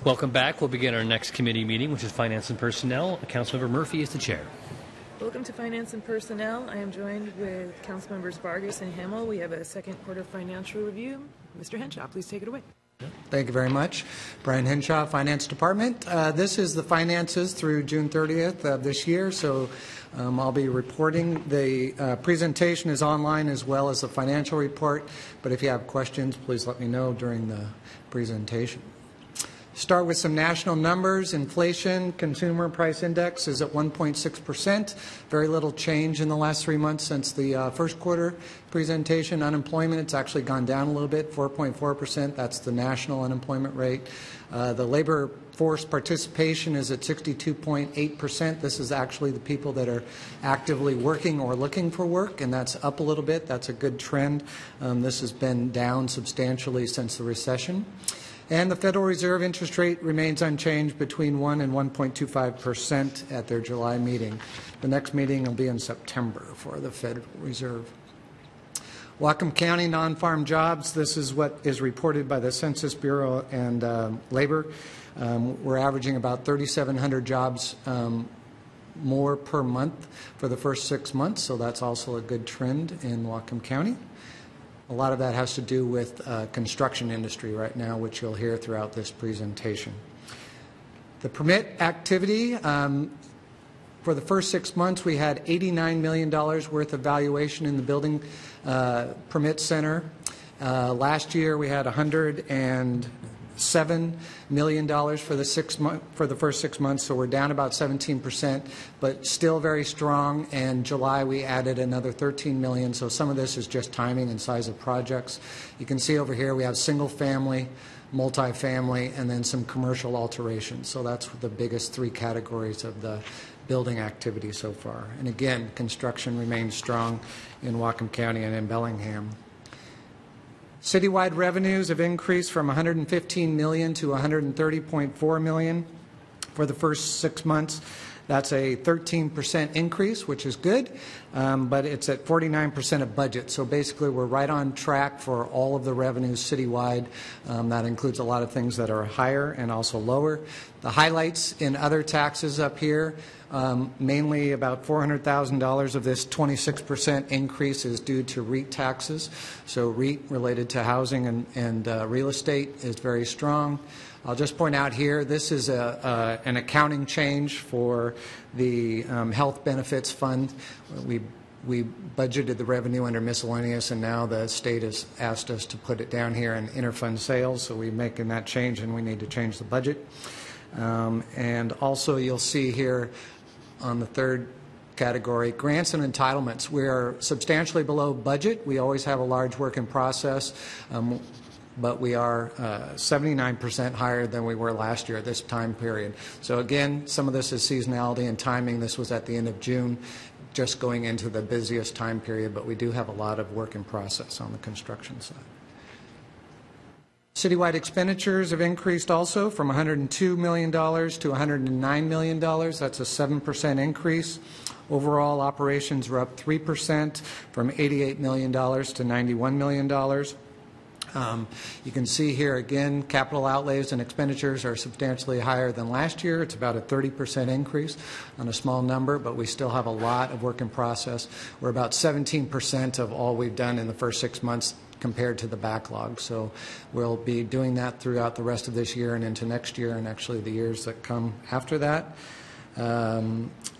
Welcome back. We'll begin our next committee meeting, which is Finance and Personnel. Councilmember Murphy is the chair. Welcome to Finance and Personnel. I am joined with Councilmembers Vargas and Himmel. We have a second quarter financial review. Mr. Henshaw, please take it away. Thank you very much. Brian Henshaw, Finance Department. This is the finances through June 30th of this year, so I'll be reporting. The presentation is online as well as the financial report, but if you have questions, please let me know during the presentation. Start with some national numbers. Inflation, consumer price index is at 1.6%. Very little change in the last 3 months since the first quarter presentation. Unemployment, it's actually gone down a little bit, 4.4%. That's the national unemployment rate. The labor force participation is at 62.8%. This is actually the people that are actively working or looking for work, and that's up a little bit. That's a good trend. This has been down substantially since the recession. And the Federal Reserve interest rate remains unchanged between 1 and 1.25% at their July meeting. The next meeting will be in September for the Federal Reserve. Whatcom County non-farm jobs, this is what is reported by the Census Bureau and Labor. We're averaging about 3,700 jobs more per month for the first 6 months, so that's also a good trend in Whatcom County. A lot of that has to do with construction industry right now, which you'll hear throughout this presentation. The permit activity, for the first 6 months, we had $89 million worth of valuation in the building permit center. Last year, we had $107 million for the first 6 months, so we're down about 17%, but still very strong. And July we added another $13 million, so some of this is just timing and size of projects. You can see over here we have single family, multifamily, and then some commercial alterations. So that's the biggest three categories of the building activity so far. And again, construction remains strong in Whatcom County and in Bellingham. Citywide revenues have increased from $115 million to $130.4 million for the first 6 months. That's a 13% increase, which is good, but it's at 49% of budget. So basically, we're right on track for all of the revenues citywide. That includes a lot of things that are higher and also lower. The highlights in other taxes up here, mainly about $400,000 of this 26% increase is due to REIT taxes. So REIT related to housing and real estate is very strong. I'll just point out here, this is an accounting change for the Health Benefits Fund. We budgeted the revenue under miscellaneous, and now the state has asked us to put it down here in interfund sales, so we're making that change, and we need to change the budget. And also you'll see here on the third category, grants and entitlements. We are substantially below budget. We always have a large work in process. But we are 79% higher than we were last year at this time period. So again, some of this is seasonality and timing. This was at the end of June, just going into the busiest time period, but we do have a lot of work in process on the construction side. Citywide expenditures have increased also from $102 million to $109 million. That's a 7% increase. Overall operations were up 3% from $88 million to $91 million. You can see here again, capital outlays and expenditures are substantially higher than last year. It's about a 30% increase on a small number, but we still have a lot of work in process. We're about 17% of all we've done in the first 6 months compared to the backlog. So we'll be doing that throughout the rest of this year and into next year and actually the years that come after that.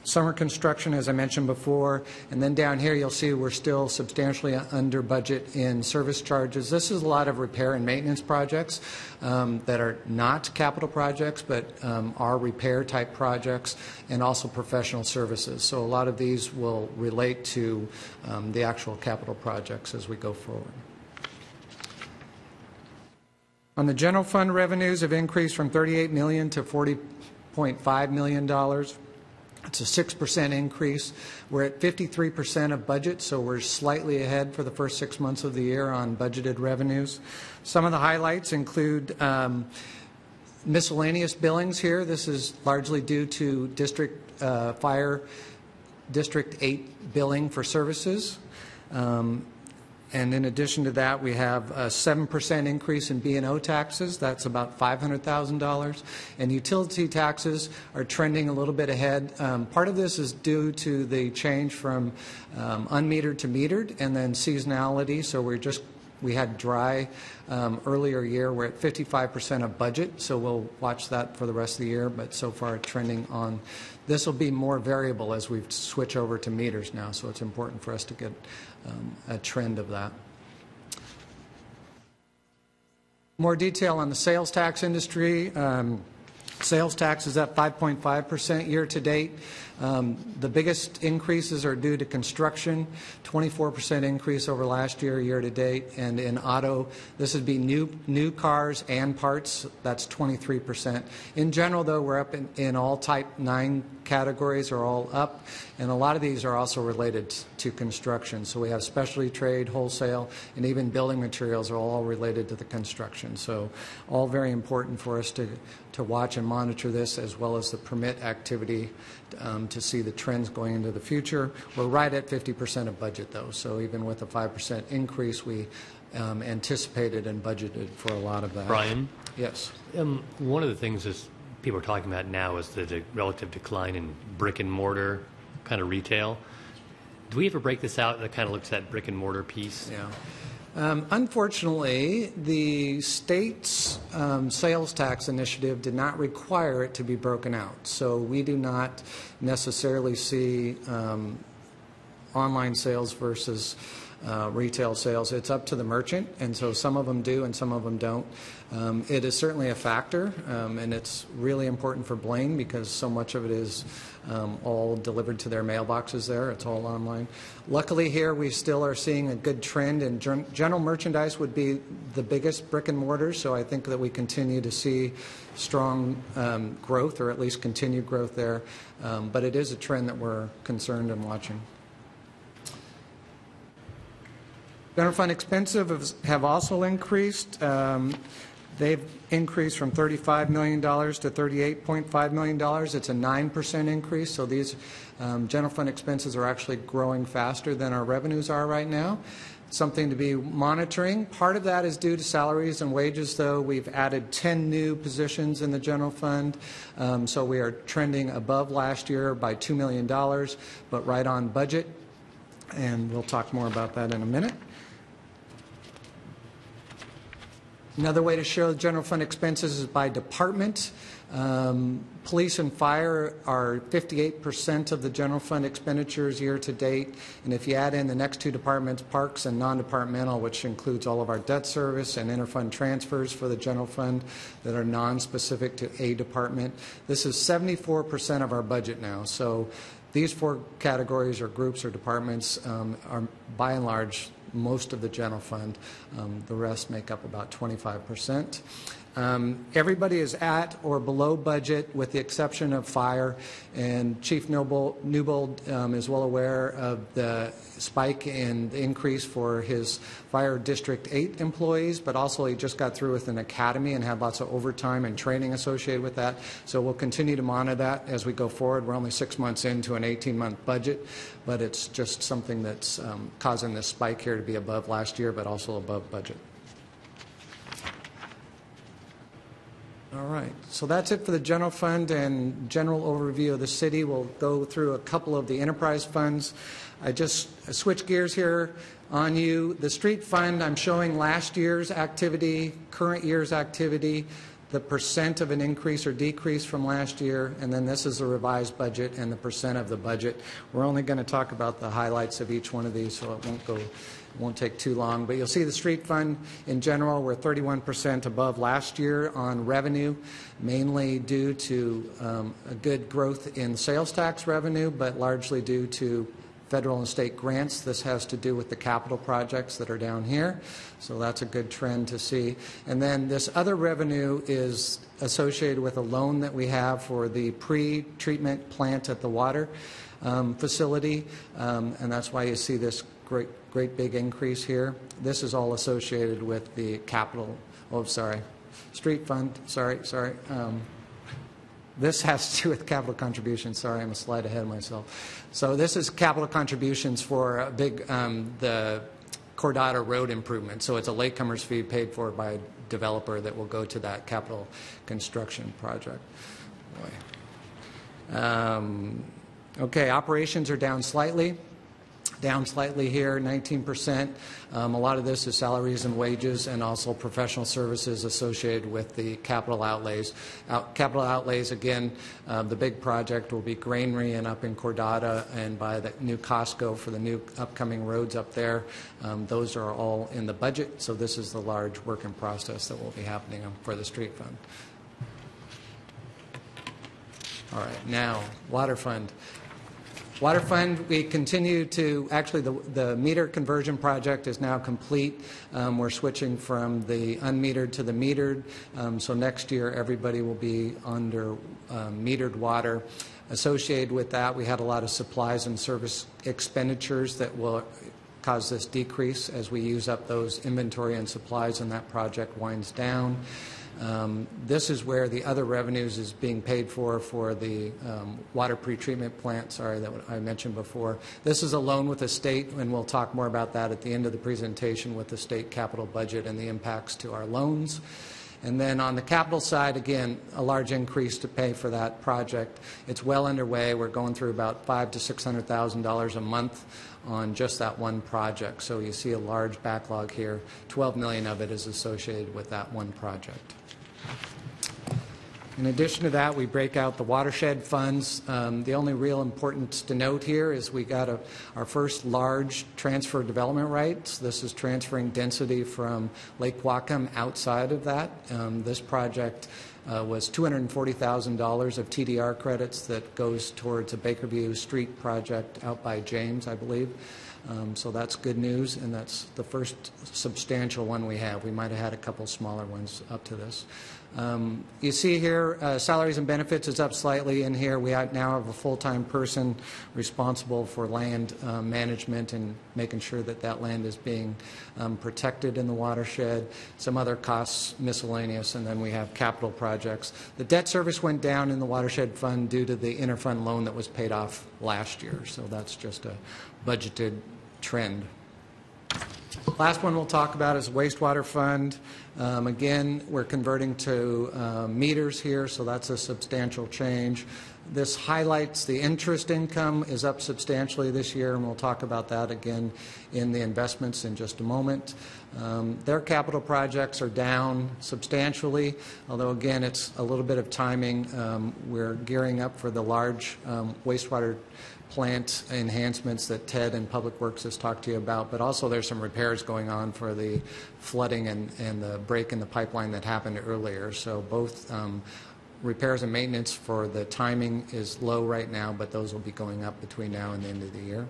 Summer construction, as I mentioned before, and then down here you'll see we're still substantially under budget in service charges. This is a lot of repair and maintenance projects that are not capital projects, but are repair type projects, and also professional services. So a lot of these will relate to the actual capital projects as we go forward. On the general fund, revenues have increased from $38 million to $40.5 million. It's a 6% increase. We're at 53% of budget, so we're slightly ahead for the first 6 months of the year on budgeted revenues. Some of the highlights include miscellaneous billings here. This is largely due to Fire District 8 billing for services. And in addition to that, we have a 7% increase in B&O taxes. That's about $500,000. And utility taxes are trending a little bit ahead. Part of this is due to the change from unmetered to metered and then seasonality. So we had dry earlier year. We're at 55% of budget, so we'll watch that for the rest of the year. But so far, trending on. This will be more variable as we switch over to meters now, so it's important for us to get a trend of that. More detail on the sales tax industry. Sales tax is up 5.5% year to date. The biggest increases are due to construction, 24% increase over last year to date, and in auto, this would be new cars and parts, that's 23%. In general, though, we're up in all Type 9 categories are all up, and a lot of these are also related to construction. So we have specialty trade, wholesale, and even building materials are all related to the construction. So all very important for us to watch and monitor this, as well as the permit activity to see the trends going into the future. We're right at 50% of budget, though, so even with a 5% increase, we anticipated and budgeted for a lot of that. Brian? Yes. One of the things is people are talking about now is the relative decline in brick and mortar kind of retail. Do we ever break this out that kind of looks at that brick and mortar piece? Yeah. Unfortunately, the state's sales tax initiative did not require it to be broken out. So we do not necessarily see online sales versus retail sales. It's up to the merchant, and so some of them do and some of them don't. It is certainly a factor, and it's really important for Blaine because so much of it is all delivered to their mailboxes there. It's all online. Luckily here we still are seeing a good trend, and general merchandise would be the biggest brick and mortar, so I think that we continue to see strong growth, or at least continued growth there. But it is a trend that we're concerned and watching. General fund expenses have also increased. They've increased from $35 million to $38.5 million. It's a 9% increase, so these general fund expenses are actually growing faster than our revenues are right now. Something to be monitoring. Part of that is due to salaries and wages, though. We've added 10 new positions in the general fund, so we are trending above last year by $2 million, but right on budget, and we'll talk more about that in a minute. Another way to show general fund expenses is by department. Police and fire are 58% of the general fund expenditures year to date. And if you add in the next two departments, parks and non-departmental, which includes all of our debt service and interfund transfers for the general fund that are non-specific to a department, this is 74% of our budget now. So these four categories or groups or departments are by and large most of the general fund. The rest make up about 25%. Everybody is at or below budget with the exception of fire, and Chief Newbold is well aware of the spike in the increase for his Fire District 8 employees, but also he just got through with an academy and had lots of overtime and training associated with that. So we'll continue to monitor that as we go forward. We're only 6 months into an 18-month budget, but it's just something that's causing this spike here to be above last year, but also above budget. All right, so that's it for the general fund and general overview of the city. We'll go through a couple of the enterprise funds. I just switch gears here on you. The street fund, I'm showing last year's activity, current year's activity, the percent of an increase or decrease from last year, and then this is the revised budget and the percent of the budget. We're only going to talk about the highlights of each one of these, so it won't take too long. But you'll see the street fund in general, we're 31% above last year on revenue, mainly due to a good growth in sales tax revenue, but largely due to federal and state grants. This has to do with the capital projects that are down here, so that's a good trend to see. And then this other revenue is associated with a loan that we have for the pre-treatment plant at the water facility, and that's why you see this great big increase here. This is all associated with the capital, street fund, this has to do with capital contributions. Sorry, I'm a slide ahead of myself. So this is capital contributions for a big, the Cordata Road improvement. So it's a latecomer's fee paid for by a developer that will go to that capital construction project. Okay, operations are down slightly here, 19%. A lot of this is salaries and wages and also professional services associated with the capital outlays. Capital outlays, again, the big project will be Granary and up in Cordata, and by the new Costco for the new upcoming roads up there. Those are all in the budget, so this is the large work in process that will be happening for the street fund. All right, now, Water Fund. Water Fund, we continue to, actually the meter conversion project is now complete. We're switching from the unmetered to the metered. So next year everybody will be under metered water. Associated with that, we had a lot of supplies and service expenditures that will cause this decrease as we use up those inventory and supplies and that project winds down. This is where the other revenues is being paid for the water pretreatment plant, that I mentioned before. This is a loan with the state, and we'll talk more about that at the end of the presentation with the state capital budget and the impacts to our loans. And then on the capital side, again, a large increase to pay for that project. It's well underway. We're going through about $500,000 to $600,000 a month on just that one project. So you see a large backlog here. $12 million of it is associated with that one project. In addition to that, we break out the watershed funds. The only real importance to note here is we got our first large transfer development rights. This is transferring density from Lake Whatcom outside of that. This project was $240,000 of TDR credits that goes towards a Bakerview Street project out by James, I believe. So that's good news, and that's the first substantial one we have. We might have had a couple smaller ones up to this. You see here, salaries and benefits is up slightly in here. We now have a full-time person responsible for land management and making sure that that land is being protected in the watershed. Some other costs, miscellaneous, and then we have capital projects. The debt service went down in the Watershed Fund due to the interfund loan that was paid off last year, so that's just a budgeted trend. Last one we'll talk about is Wastewater Fund. Again, we're converting to meters here, so that's a substantial change. This highlights the interest income is up substantially this year, and we'll talk about that again in the investments in just a moment. Their capital projects are down substantially, although again it's a little bit of timing. We're gearing up for the large wastewater plant enhancements that Ted and Public Works has talked to you about, but also there's some repairs going on for the flooding and the break in the pipeline that happened earlier. So both repairs and maintenance for the timing is low right now, but those will be going up between now and the end of the year.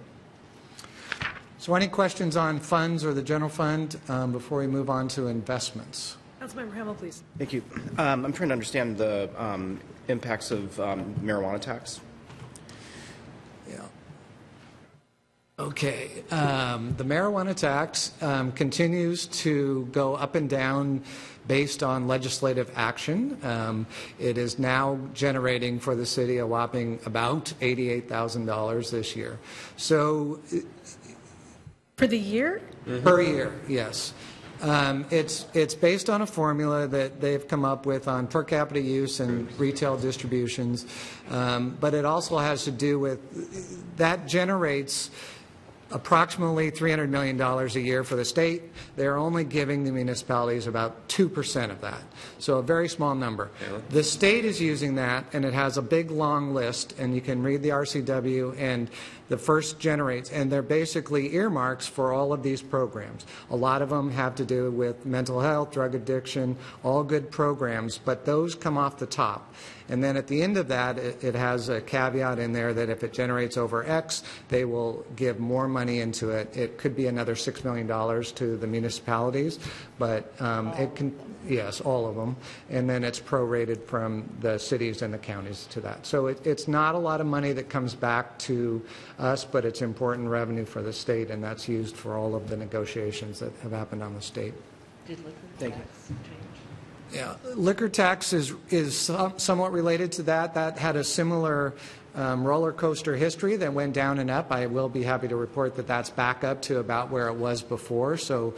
So any questions on funds or the general fund before we move on to investments? Councilmember Hamel, please. Thank you. I'm trying to understand the impacts of marijuana tax. Yeah. Okay. The marijuana tax continues to go up and down based on legislative action. It is now generating for the city a whopping about $88,000 this year. So For the year? per year, yes. It's based on a formula that they've come up with on per capita use and retail distributions, but it also has to do with that generates approximately $300 million a year for the state. They're only giving the municipalities about 2% of that, so a very small number. The state is using that, and it has a big long list, and you can read the RCW, and the first generates, and they're basically earmarks for all of these programs. A lot of them have to do with mental health, drug addiction, all good programs, but those come off the top. And then at the end of that, it has a caveat in there that if it generates over X, they will give more money into it. It could be another $6 million to the municipalities, but it can, yes, all of them. And then it's prorated from the cities and the counties to that. So it's not a lot of money that comes back to us, but it's important revenue for the state, and that's used for all of the negotiations that have happened on the state. Did liquor Thank you. tax change? Yeah, liquor tax is somewhat related to that. That had a similar roller coaster history that went down and up. I will be happy to report that that's back up to about where it was before. So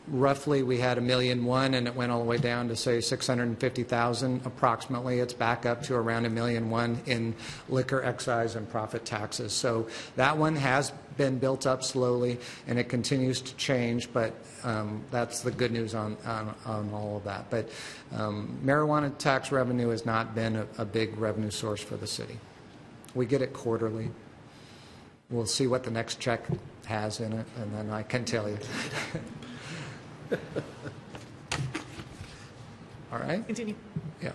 roughly we had $1.1 million and it went all the way down to say 650,000 approximately. It's back up to around $1.1 million in liquor, excise, and profit taxes. So that one has been built up slowly and it continues to change, but that's the good news on all of that. But marijuana tax revenue has not been a big revenue source for the city. We get it quarterly. We'll see what the next check has in it, and then I can tell you. All right? Continue. Yeah.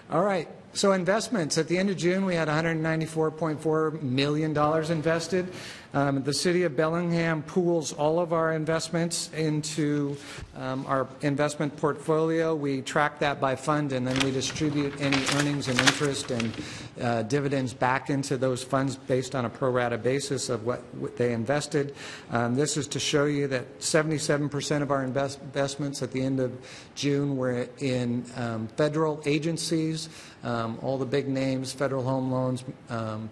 All right. So investments. At the end of June, we had $194.4 million invested. The City of Bellingham pools all of our investments into our investment portfolio. We track that by fund, and then we distribute any earnings and interest and dividends back into those funds based on a pro rata basis of what they invested. This is to show you that 77% of our investments at the end of June were in federal agencies, all the big names, Federal Home Loans,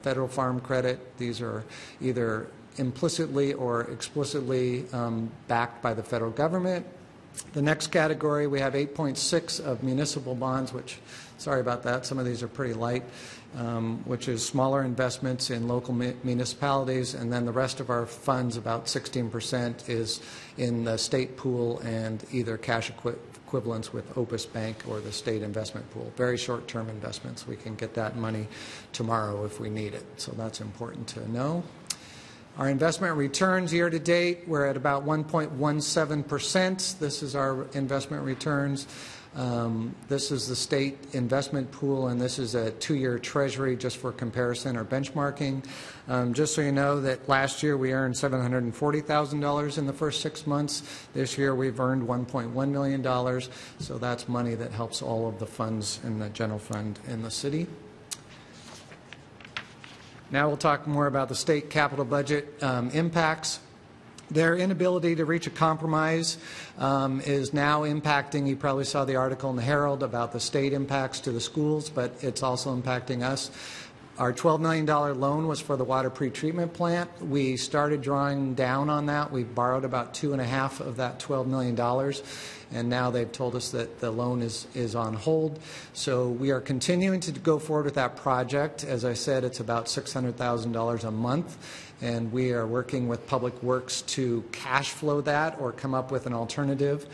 Federal Farm Credit. These are either implicitly or explicitly backed by the federal government. The next category, we have 8.6 of municipal bonds, which, sorry about that, some of these are pretty light, which is smaller investments in local municipalities, and then the rest of our funds, about 16%, is in the state pool and either cash equivalents with Opus Bank or the state investment pool. Very short-term investments. We can get that money tomorrow if we need it, so that's important to know. Our investment returns year to date, we're at about 1.17%. This is our investment returns. This is the state investment pool, and this is a 2-year treasury just for comparison or benchmarking. Just so you know that last year we earned $740,000 in the first 6 months. This year we've earned $1.1 million, so that's money that helps all of the funds in the general fund in the city. Now we'll talk more about the state capital budget impacts. Their inability to reach a compromise is now impacting, you probably saw the article in the Herald about the state impacts to the schools, but it's also impacting us. Our $12 million loan was for the water pretreatment plant. We started drawing down on that. We borrowed about 2.5 of that $12 million, and now they've told us that the loan is on hold. So we are continuing to go forward with that project. As I said, it's about $600,000 a month, and we are working with Public Works to cash flow that or come up with an alternative,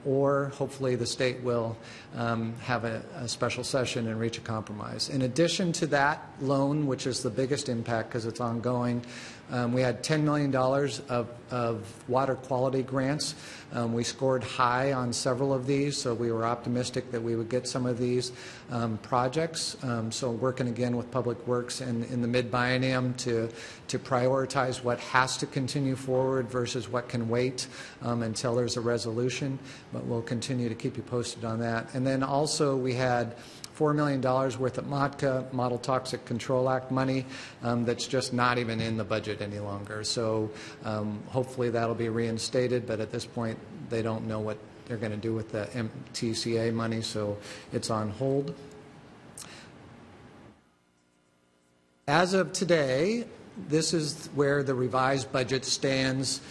or hopefully the state will have a special session and reach a compromise. In addition to that loan, which is the biggest impact because it's ongoing, we had $10 million of water quality grants. We scored high on several of these, so we were optimistic that we would get some of these projects. So working again with Public Works and in the mid-biennium to prioritize what has to continue forward versus what can wait until there's a resolution. But we'll continue to keep you posted on that. And then also we had $4 million worth of MOTCA, Model Toxic Control Act money, that's just not even in the budget any longer. So hopefully that'll be reinstated, but at this point they don't know what they're going to do with the MTCA money, so it's on hold. As of today, this is where the revised budget stands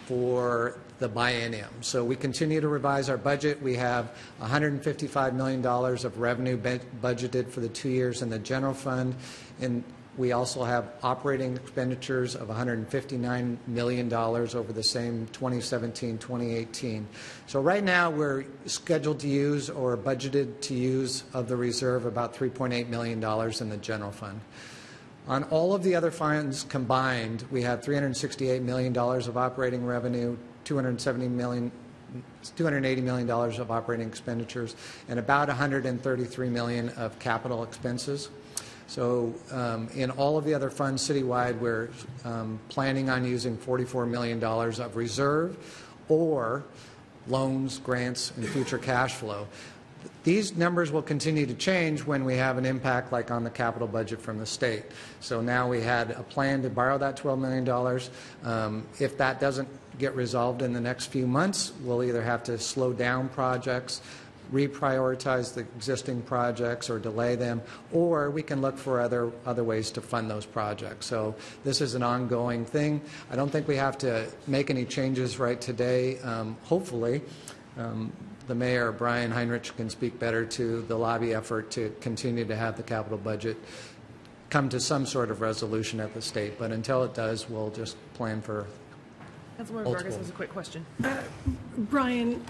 for the biennium. So we continue to revise our budget. We have $155 million of revenue budgeted for the 2 years in the general fund, and we also have operating expenditures of $159 million over the same 2017-2018. So right now we're scheduled to use or budgeted to use of the reserve about $3.8 million in the general fund. On all of the other funds combined, we have $368 million of operating revenue, $280 million of operating expenditures, and about $133 million of capital expenses. So in all of the other funds citywide, we're planning on using $44 million of reserve or loans, grants, and future cash flow. These numbers will continue to change when we have an impact like on the capital budget from the state. So now we had a plan to borrow that $12 million. If that doesn't get resolved in the next few months, we'll either have to slow down projects, reprioritize the existing projects or delay them, or we can look for other ways to fund those projects. So this is an ongoing thing. I don't think we have to make any changes right today. Hopefully, the mayor, Brian Heinrich, can speak better to the lobby effort to continue to have the capital budget come to some sort of resolution at the state. But until it does, we'll just plan for Councilmember Vargas has a quick question. Brian,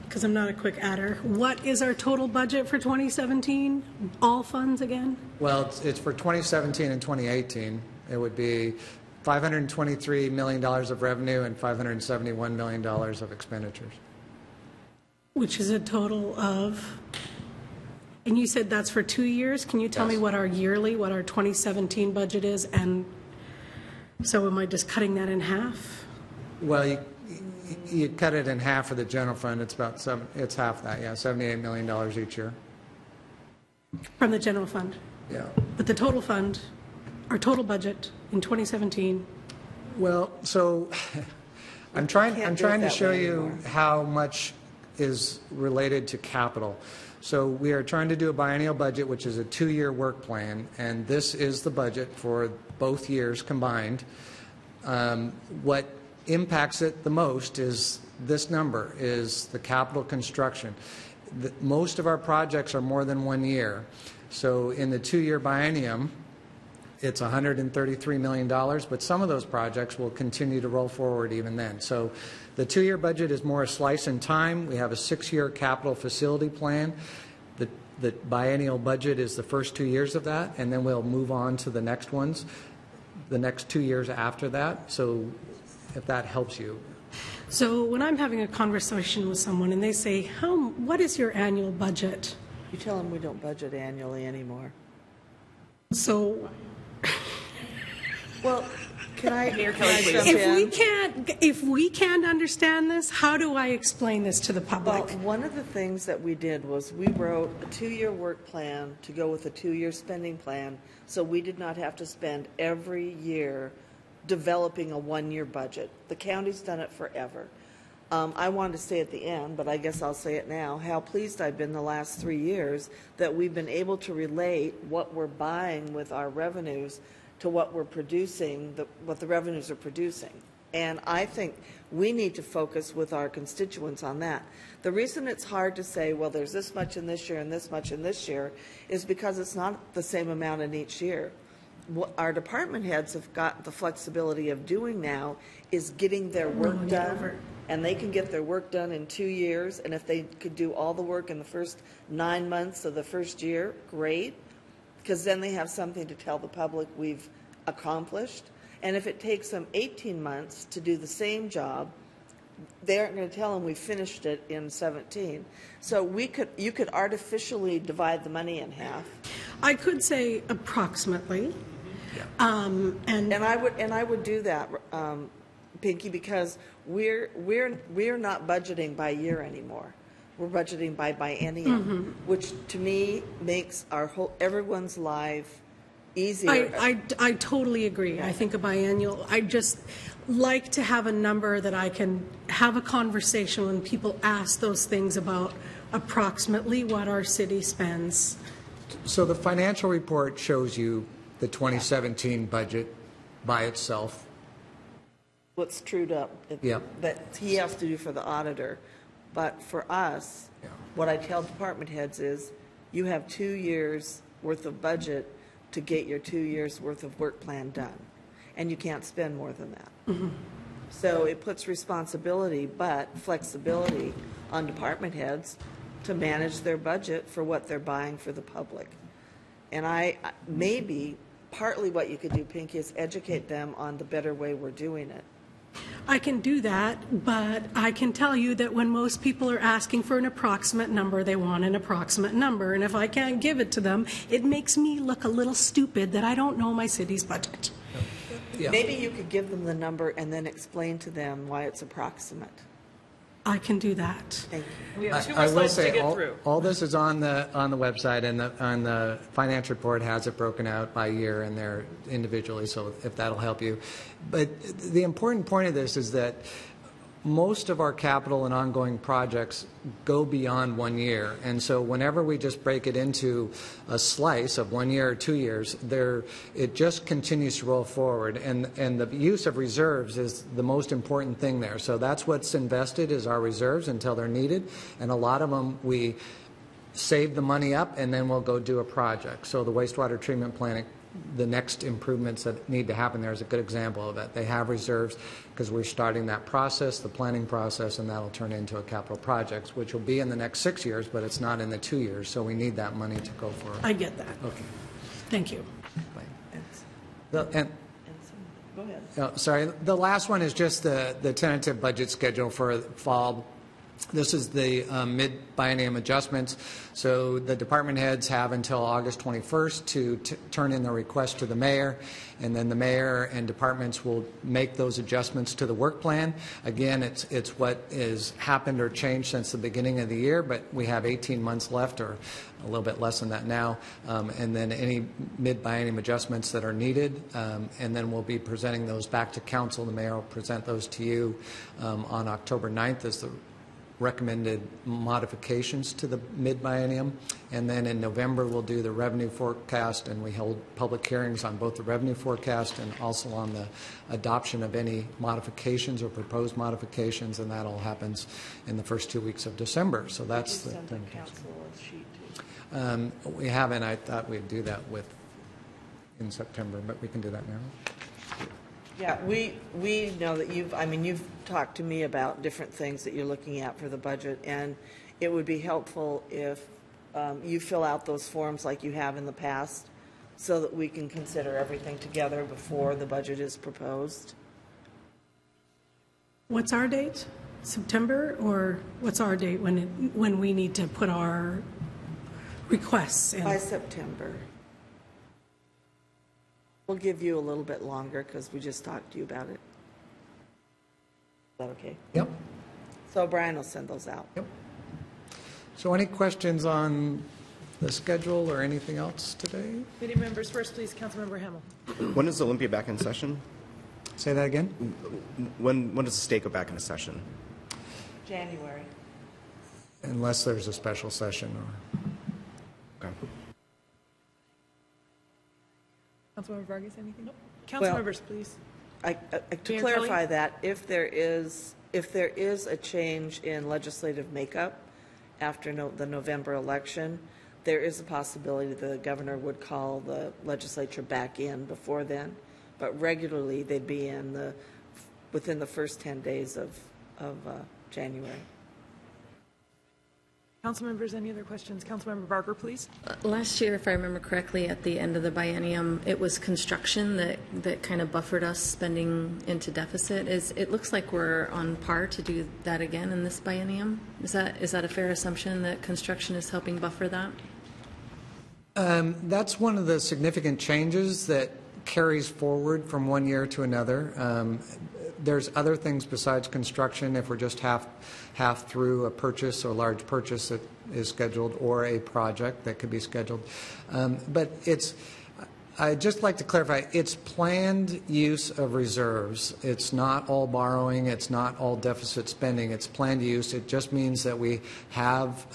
because I'm not a quick adder, what is our total budget for 2017? All funds again? Well, it's for 2017 and 2018. It would be $523 million of revenue and $571 million of expenditures. Which is a total of, and you said that's for 2 years? Can you tell me what our 2017 budget is? And so am I just cutting that in half? Well, you cut it in half for the general fund. It's about it's half that, yeah, $78 million each year. From the general fund? Yeah. But the total fund, our total budget in 2017? Well, so I'm trying to show you how much is related to capital. So we are trying to do a biennial budget, which is a 2-year work plan, and this is the budget for both years combined. What impacts it the most is this number, is the capital construction. Most of our projects are more than 1 year. So in the 2-year biennium, it's $133 million, but some of those projects will continue to roll forward even then. So the 2-year budget is more a slice in time. We have a 6-year capital facility plan. The biennial budget is the first 2 years of that, and then we'll move on to the next ones, the next 2 years after that. So if that helps you. So when I'm having a conversation with someone and they say, what is your annual budget? You tell them we don't budget annually anymore. So well, can I jump if we can't understand this, how do I explain this to the public? Well, one of the things that we did was we wrote a 2-year work plan to go with a 2-year spending plan, so we did not have to spend every year developing a 1-year budget. The county's done it forever. I wanted to say at the end, but I guess I'll say it now, how pleased I've been the last 3 years that we've been able to relate what we're buying with our revenues to what we're producing, what the revenues are producing. And I think we need to focus with our constituents on that. The reason it's hard to say, well, there's this much in this year and this much in this year, is because it's not the same amount in each year. What our department heads have got the flexibility of doing now is getting their work done, and they can get their work done in 2 years, and if they could do all the work in the first 9 months of the first year, great, because then they have something to tell the public we've accomplished. And if it takes them 18 months to do the same job, they aren't going to tell them we finished it in 17. So you could artificially divide the money in half. I could say approximately. And I would do that, Pinky, because we're not budgeting by year anymore. We're budgeting by biennium, which to me makes everyone's life easier. I totally agree. I think a biennial, I just like to have a number that I can have a conversation when people ask those things about approximately what our city spends. So the financial report shows you the 2017 budget by itself. What's trued up that he has to do for the auditor. But for us, what I tell department heads is you have 2 years worth of budget to get your 2 years worth of work plan done. And you can't spend more than that. So it puts responsibility but flexibility on department heads to manage their budget for what they're buying for the public. And maybe partly what you could do, Pinky, is educate them on the better way we're doing it. I can do that, but I can tell you that when most people are asking for an approximate number, they want an approximate number. And if I can't give it to them, it makes me look a little stupid that I don't know my city's budget. Yeah. Maybe you could give them the number and then explain to them why it's approximate. I can do that. Thank you. We have 2 more I will slides to say get through. all this is on the website, and the finance report has it broken out by year and there individually. So if that'll help you, but the important point of this is that most of our capital and ongoing projects go beyond 1 year. And so whenever we just break it into a slice of 1 year or 2 years, it just continues to roll forward. And the use of reserves is the most important thing there. So that's what's invested, is our reserves until they're needed. And a lot of them we save the money up and then we'll go do a project. So the wastewater treatment plant, the next improvements that need to happen there is a good example of it. They have reserves because we're starting that process, the planning process, and that'll turn into a capital project, which will be in the next 6 years, but it's not in the 2 years, so we need that money to go for it. I get that. Okay. Thank you. Go ahead. Sorry, the last one is just the tentative budget schedule for fall. This is the mid-biennium adjustments. So the department heads have until August 21st to turn in their request to the mayor, and then the mayor and departments will make those adjustments to the work plan. Again, it's what has happened or changed since the beginning of the year, but we have 18 months left, or a little bit less than that now, and then any mid-biennium adjustments that are needed, and then we'll be presenting those back to council. The mayor will present those to you on October 9th as the recommended modifications to the mid-biennium, and then in November we'll do the revenue forecast, and we hold public hearings on both the revenue forecast and also on the adoption of any modifications or proposed modifications, and that all happens in the first 2 weeks of December. So that's the Send the council a sheet too. we haven't. I thought we'd do that in September, but we can do that now. Yeah, we know that you've talked to me about different things that you're looking at for the budget, and it would be helpful if you fill out those forms like you have in the past so that we can consider everything together before the budget is proposed. What's our date? September? Or what's our date when we need to put our requests in? By September. We'll give you a little bit longer because we just talked to you about it. Is that okay? Yep. So Brian will send those out. Yep. So any questions on the schedule or anything else today? Committee members first, please. Councilmember Hamel. When is Olympia back in session? Say that again? When does the state go back into session? January. Unless there's a special session or... Okay. Councilmember Vargas, anything? Nope. Council Well, members, please. To Mayor clarify Kelly? that, if there is a change in legislative makeup after the November election, there is a possibility the governor would call the legislature back in before then. But regularly, they'd be within the first 10 days of January. Council members, any other questions? Councilmember Barker, please. Last year, if I remember correctly, at the end of the biennium, it was construction that kind of buffered us spending into deficit. It looks like we're on par to do that again in this biennium. Is that a fair assumption that construction is helping buffer that? That's one of the significant changes that carries forward from 1 year to another. There's other things besides construction. If we're just half through a purchase or large purchase that is scheduled, or a project that could be scheduled. But I'd just like to clarify, it's planned use of reserves. It's not all borrowing. It's not all deficit spending. It's planned use. It just means that we have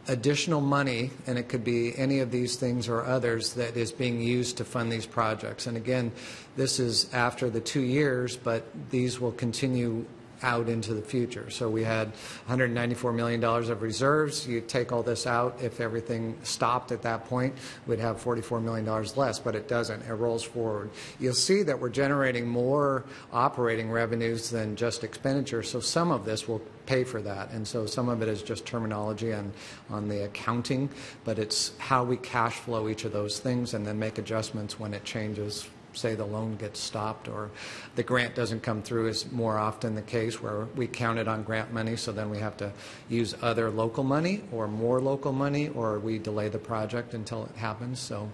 additional money, and it could be any of these things or others, that is being used to fund these projects. And again, this is after the 2 years, but these will continue out into the future. So we had $194 million of reserves. You take all this out, if everything stopped at that point, we'd have $44 million less, but it doesn't. It rolls forward. You'll see that we're generating more operating revenues than just expenditures, so some of this will pay for that. And so some of it is just terminology on the accounting, but it's how we cash flow each of those things and then make adjustments when it changes. Say the loan gets stopped or the grant doesn't come through, is more often the case, where we counted on grant money, so then we have to use other local money or more local money, or we delay the project until it happens. So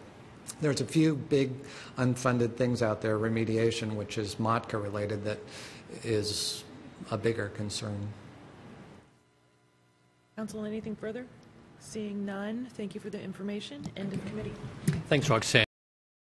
there's a few big unfunded things out there, remediation, which is MOTCA related, that is a bigger concern. Council, anything further? Seeing none, thank you for the information. End of committee. Thanks, Roxanne.